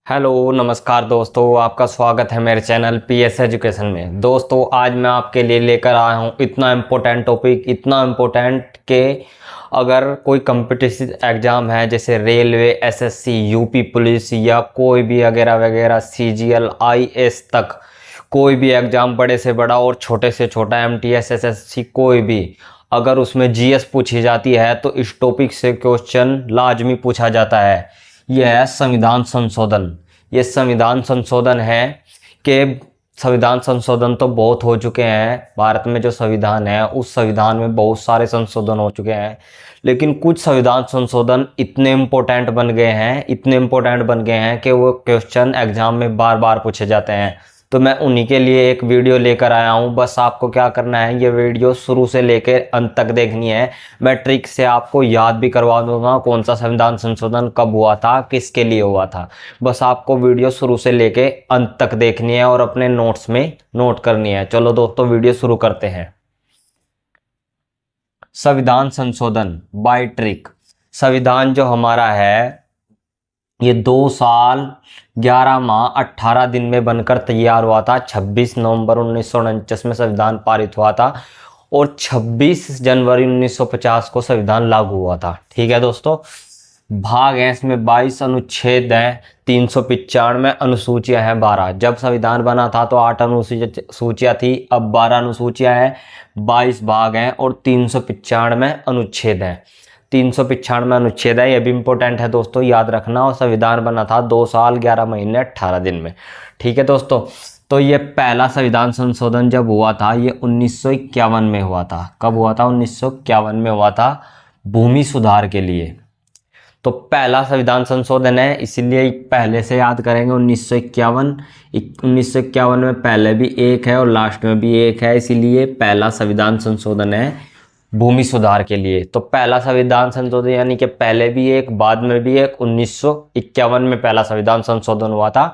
Hello नमस्कार दोस्तों, आपका स्वागत है मेरे चैनल पीएस एजुकेशन में। दोस्तों आज मैं आपके लिए लेकर आया हूँ इतना इम्पोर्टेंट टॉपिक, इतना इम्पोर्टेंट कि अगर कोई कॉम्पिटिटिव एग्ज़ाम है जैसे रेलवे, एसएससी, यूपी पुलिस या कोई भी वगैरह वगैरह, सीजीएल, आईएएस तक कोई भी एग्ज़ाम, बड़े से बड़ा और छोटे से छोटा, एमटीएस, एसएससी, कोई भी, अगर उसमें जीएस पूछी जाती है तो इस टॉपिक से क्वेश्चन लाजमी पूछा जाता है। यह है संविधान संशोधन। ये संविधान संशोधन है कि संविधान संशोधन तो बहुत हो चुके हैं। भारत में जो संविधान है उस संविधान में बहुत सारे संशोधन हो चुके हैं, लेकिन कुछ संविधान संशोधन इतने इम्पोर्टेंट बन गए हैं, इतने इम्पोर्टेंट बन गए हैं कि वो क्वेश्चन एग्जाम में बार बार पूछे जाते हैं। तो मैं उन्हीं के लिए एक वीडियो लेकर आया हूँ। बस आपको क्या करना है, ये वीडियो शुरू से लेकर अंत तक देखनी है। मैं ट्रिक से आपको याद भी करवा दूंगा कौन सा संविधान संशोधन कब हुआ था, किसके लिए हुआ था। बस आपको वीडियो शुरू से लेकर अंत तक देखनी है और अपने नोट्स में नोट करनी है। चलो दोस्तों वीडियो शुरू करते हैं। संविधान संशोधन बाय ट्रिक। संविधान जो हमारा है ये 2 साल 11 माह 18 दिन में बनकर तैयार हुआ था। 26 नवंबर 1949 में संविधान पारित हुआ था और 26 जनवरी 1950 को संविधान लागू हुआ था। ठीक है दोस्तों। भाग है इसमें 22, अनुच्छेद हैं 395, अनुसूचियां हैं 12। जब संविधान बना था तो 8 अनुसूचियां थी, अब 12 अनुसूचियां हैं, 22 भाग हैं और 395 अनुच्छेद हैं। 395 अनुच्छेद है, ये भी इंपॉर्टेंट है दोस्तों, याद रखना। और संविधान बना था 2 साल 11 महीने 18 दिन में। ठीक है दोस्तों। तो ये पहला संविधान संशोधन जब हुआ था ये 1951 में हुआ था। कब हुआ था? 1951 में हुआ था, भूमि सुधार के लिए। तो पहला संविधान संशोधन है, इसीलिए पहले से याद करेंगे 1951। 1951 में पहले भी एक है और लास्ट में भी एक है, इसीलिए पहला संविधान संशोधन है भूमि सुधार के लिए। तो पहला संविधान संशोधन यानी कि पहले भी एक, बाद में भी एक। 1951 में पहला संविधान संशोधन हुआ था,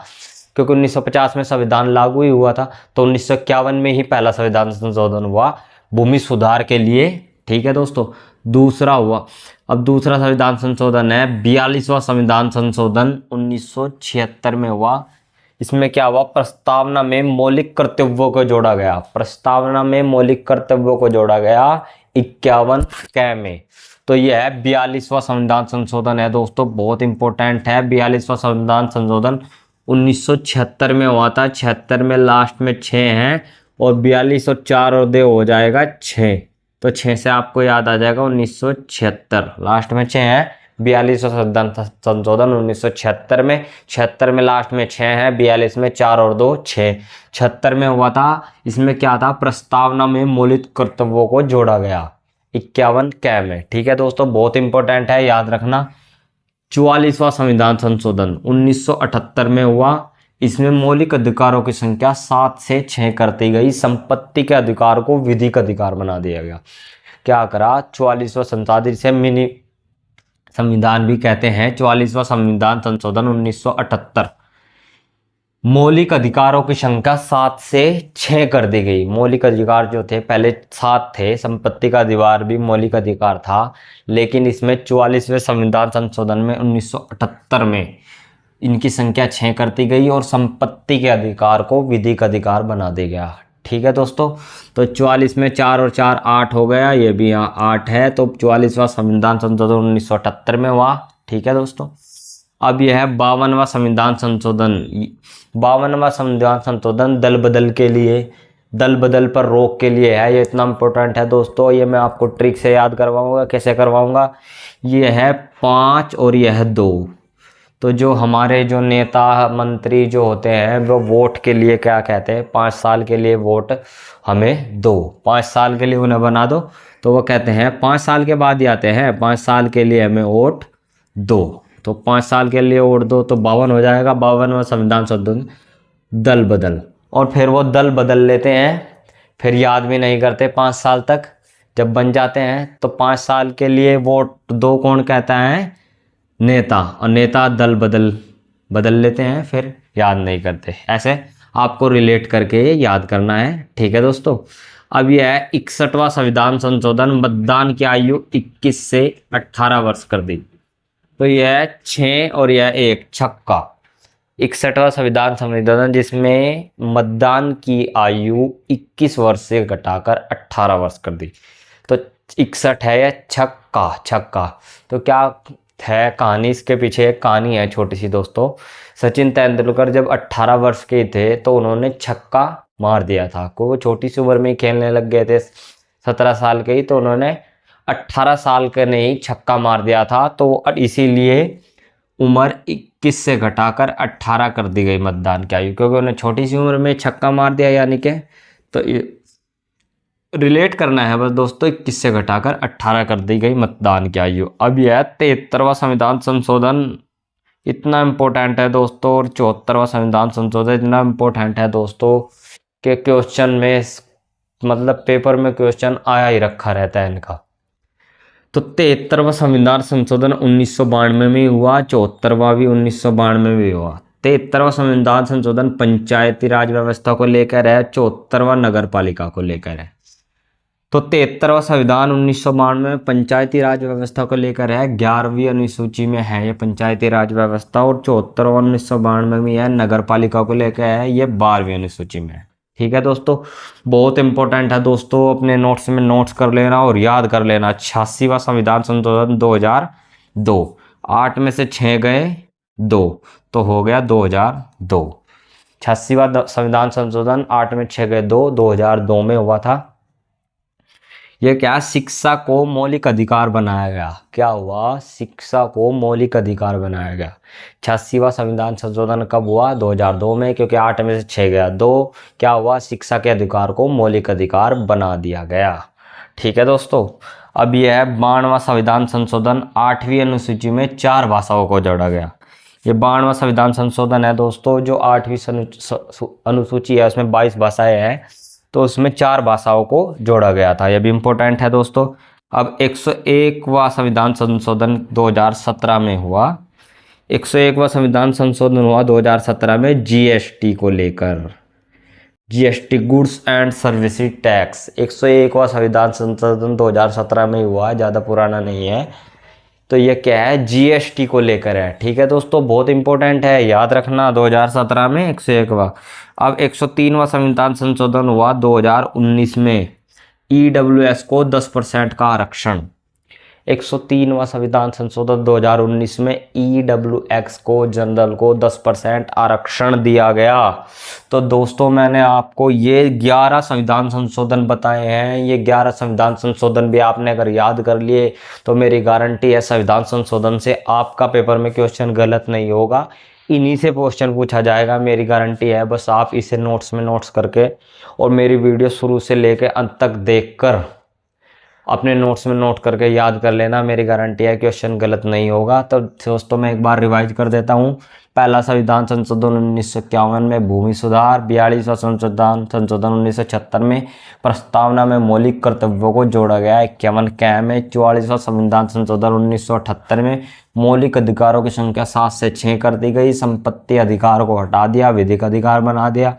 क्योंकि 1950 में संविधान लागू ही हुआ था। तो 1951 में ही पहला संविधान संशोधन हुआ भूमि सुधार के लिए। ठीक है दोस्तों। दूसरा हुआ, अब दूसरा संविधान संशोधन है 42वां संविधान संशोधन 1976 में हुआ। इसमें क्या हुआ? प्रस्तावना में मौलिक कर्तव्यों को जोड़ा गया। प्रस्तावना में मौलिक कर्तव्यों को जोड़ा गया 51 क में। तो यह है 42वां संविधान संशोधन है दोस्तों, बहुत इंपॉर्टेंट है। 42वां संविधान संशोधन 1976 में हुआ था। 76 में लास्ट में 6 हैं और 42 और 4 और 2 हो जाएगा 6। तो 6 से आपको याद आ जाएगा 1976, लास्ट में 6 है। 42वां संविधान संशोधन 1976 में, 76 में लास्ट में 6 है, 42 में 4 और 2 6। 76 में हुआ था। इसमें क्या था? प्रस्तावना में मौलिक कर्तव्यों को जोड़ा गया 51 क में। ठीक है दोस्तों, बहुत इंपॉर्टेंट है, याद रखना। 44वां संविधान संशोधन 1978 में हुआ। इसमें मौलिक अधिकारों की संख्या 7 से 6 कर दी गई। संपत्ति के अधिकार को विधिक अधिकार बना दिया गया। क्या करा? 44वां संशोधन, से मिनी संविधान भी कहते हैं। 44वां संविधान संशोधन 1978, मौलिक अधिकारों की संख्या 7 से 6 कर दी गई। मौलिक अधिकार जो थे पहले 7 थे, संपत्ति का अधिकार भी मौलिक अधिकार था, लेकिन इसमें 44वें संविधान संशोधन में 1978 में इनकी संख्या 6 कर दी गई और संपत्ति के अधिकार को विधिक अधिकार बना दिया गया। ठीक है दोस्तों। तो 44 में 4 और 4 8 हो गया, ये भी यहाँ 8 है। तो 44वां संविधान संशोधन 1978 में हुआ। ठीक है दोस्तों। अब यह है 52वां संविधान संशोधन। 52वां संविधान संशोधन दल बदल के लिए, दल बदल पर रोक के लिए है। ये इतना इम्पोर्टेंट है दोस्तों, ये मैं आपको ट्रिक से याद करवाऊंगा। कैसे करवाऊंगा? ये है 5 और यह है 2। तो जो हमारे जो नेता मंत्री जो होते हैं वो वोट के लिए क्या कहते हैं? 5 साल के लिए वोट हमें दो, 5 साल के लिए उन्हें बना दो। तो वो कहते हैं 5 साल के बाद ही आते हैं, 5 साल के लिए हमें वोट दो। तो 5 साल के लिए वोट दो तो 52 हो जाएगा। 52वां संविधान संशोधन दल बदल। और फिर वो दल बदल लेते हैं, फिर याद भी नहीं करते 5 साल तक। जब बन जाते हैं तो 5 साल के लिए वोट दो कौन कहता है? नेता। और नेता दल बदल लेते हैं, फिर याद नहीं करते। ऐसे आपको रिलेट करके ये याद करना है। ठीक है दोस्तों। अब यह है 61वां संविधान संशोधन, मतदान की आयु 21 से 18 वर्ष कर दी। तो यह है 6 और यह 1 छक्का। 61वां संविधान संशोधन जिसमें मतदान की आयु 21 वर्ष से घटाकर 18 वर्ष कर दी। तो 61 है या छक्का। तो क्या है कहानी, इसके पीछे एक कहानी है छोटी सी दोस्तों। सचिन तेंदुलकर जब 18 वर्ष के थे तो उन्होंने छक्का मार दिया था, को वो छोटी सी उम्र में ही खेलने लग गए थे, 17 साल के ही, तो उन्होंने 18 साल के ने ही छक्का मार दिया था। तो इसीलिए उम्र 21 से घटाकर 18 कर दी गई मतदान की आयु, क्योंकि उन्हें छोटी सी उम्र में छक्का मार दिया, यानी कि तो रिलेट करना है बस दोस्तों, 21 से घटाकर 18 कर दी गई मतदान की आयु। अब यह 73वां संविधान संशोधन इतना इम्पोर्टेंट है दोस्तों, और 74वां संविधान संशोधन इतना इम्पोर्टेंट है दोस्तों कि क्वेश्चन में मतलब पेपर में क्वेश्चन आया ही रखा रहता है इनका। तो 73वां संविधान संशोधन 1992 में हुआ, 74वां भी 1992 में हुआ। 73वां संविधान संशोधन पंचायती राज व्यवस्था को लेकर है, 74वां नगर पालिका को लेकर है। तो 73वां संविधान 1992 में पंचायती राज व्यवस्था को लेकर है, 11वीं अनुसूची में है ये पंचायती राज व्यवस्था, और 74वां 1992 में है नगर पालिका को लेकर है, ये 12वीं अनुसूची में है। ठीक है दोस्तों, बहुत इंपॉर्टेंट है दोस्तों, अपने नोट्स में नोट्स कर लेना और याद कर लेना। 86वां संविधान संशोधन 2002, 8 में से 6 गए 2, तो हो गया 2002। 86वां संविधान संशोधन 8 में 6 गए 2, 2002 में हुआ था। ये क्या, शिक्षा को मौलिक अधिकार बनाया गया। क्या हुआ, शिक्षा को मौलिक अधिकार बनाया गया। 86वां संविधान संशोधन कब हुआ, 2002 में, क्योंकि 8 में से 6 गया 2, क्या हुआ, शिक्षा के अधिकार को मौलिक अधिकार बना दिया गया। ठीक है दोस्तों, अब यह है 92वां संविधान संशोधन, 8वीं अनुसूची में 4 भाषाओं को जोड़ा गया। ये 92वां संविधान संशोधन है दोस्तों, जो 8वीं अनुसूची है उसमें 22 भाषाएं हैं, तो उसमें 4 भाषाओं को जोड़ा गया था, यह भी इम्पोर्टेंट है दोस्तों। अब 101वां संविधान संशोधन 2017 में हुआ। 101वां संविधान संशोधन हुआ 2017 में जीएसटी को लेकर, GST goods and services tax. 101वां संविधान संशोधन 2017 में हुआ, ज़्यादा पुराना नहीं है। तो ये क्या है, जीएसटी को लेकर है। ठीक है दोस्तों, बहुत इंपॉर्टेंट है, याद रखना, 2017 में 101वां। अब 103वां संविधान संशोधन हुआ 2019 में, ईडब्ल्यूएस को 10% का आरक्षण। 103वां संविधान संशोधन 2019 में ईडब्ल्यूएक्स को, जनरल को 10% आरक्षण दिया गया। तो दोस्तों मैंने आपको ये 11 संविधान संशोधन बताए हैं। ये 11 संविधान संशोधन भी आपने अगर याद कर लिए तो मेरी गारंटी है संविधान संशोधन से आपका पेपर में क्वेश्चन गलत नहीं होगा, इन्हीं से क्वेश्चन पूछा जाएगा, मेरी गारंटी है। बस आप इसे नोट्स में नोट्स करके और मेरी वीडियो शुरू से लेकर अंत तक देखकर अपने नोट्स में नोट करके याद कर लेना, मेरी गारंटी है क्वेश्चन गलत नहीं होगा। तो दोस्तों मैं एक बार रिवाइज कर देता हूँ। पहला संविधान संशोधन 1951 में भूमि सुधार, 42वां संविधान संशोधन 1976 में प्रस्तावना में मौलिक कर्तव्यों को जोड़ा गया, 51 क्या में। 44वां संविधान संशोधन 1978 में मौलिक अधिकारों की संख्या 7 से 6 कर दी गई, संपत्ति अधिकार को हटा दिया, विधिक अधिकार बना दिया।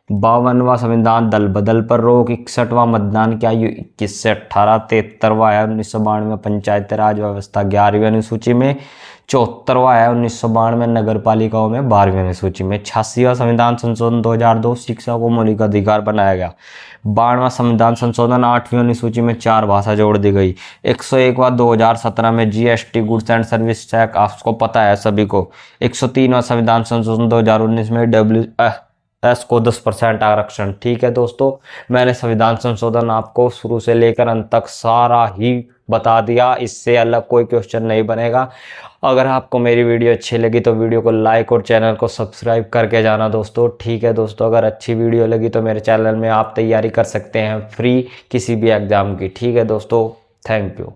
52वां संविधान दल बदल पर रोक, 61वां मतदान की आयु 21 से 18, 73वां है 1992 में पंचायती राज व्यवस्था 11वीं अनुसूची में, 74वां है 1992 में नगर पालिकाओं में 12वीं अनुसूची में। 86वां संविधान संशोधन 2002 शिक्षा को मौलिक अधिकार बनाया गया। 92वां संविधान संशोधन 8वीं अनुसूची में 4 भाषा जोड़ दी गई। 101वां 2017 में GST goods and service tax, आपको पता है सभी को। 103वां संविधान संशोधन 2019 में डब्ल्यूएस को 10% आरक्षण। ठीक है दोस्तों, मैंने संविधान संशोधन आपको शुरू से लेकर अंत तक सारा ही बता दिया, इससे अलग कोई क्वेश्चन नहीं बनेगा। अगर आपको मेरी वीडियो अच्छी लगी तो वीडियो को लाइक और चैनल को सब्सक्राइब करके जाना दोस्तों। ठीक है दोस्तों, अगर अच्छी वीडियो लगी तो मेरे चैनल में आप तैयारी कर सकते हैं फ्री किसी भी एग्ज़ाम की। ठीक है दोस्तों, थैंक यू।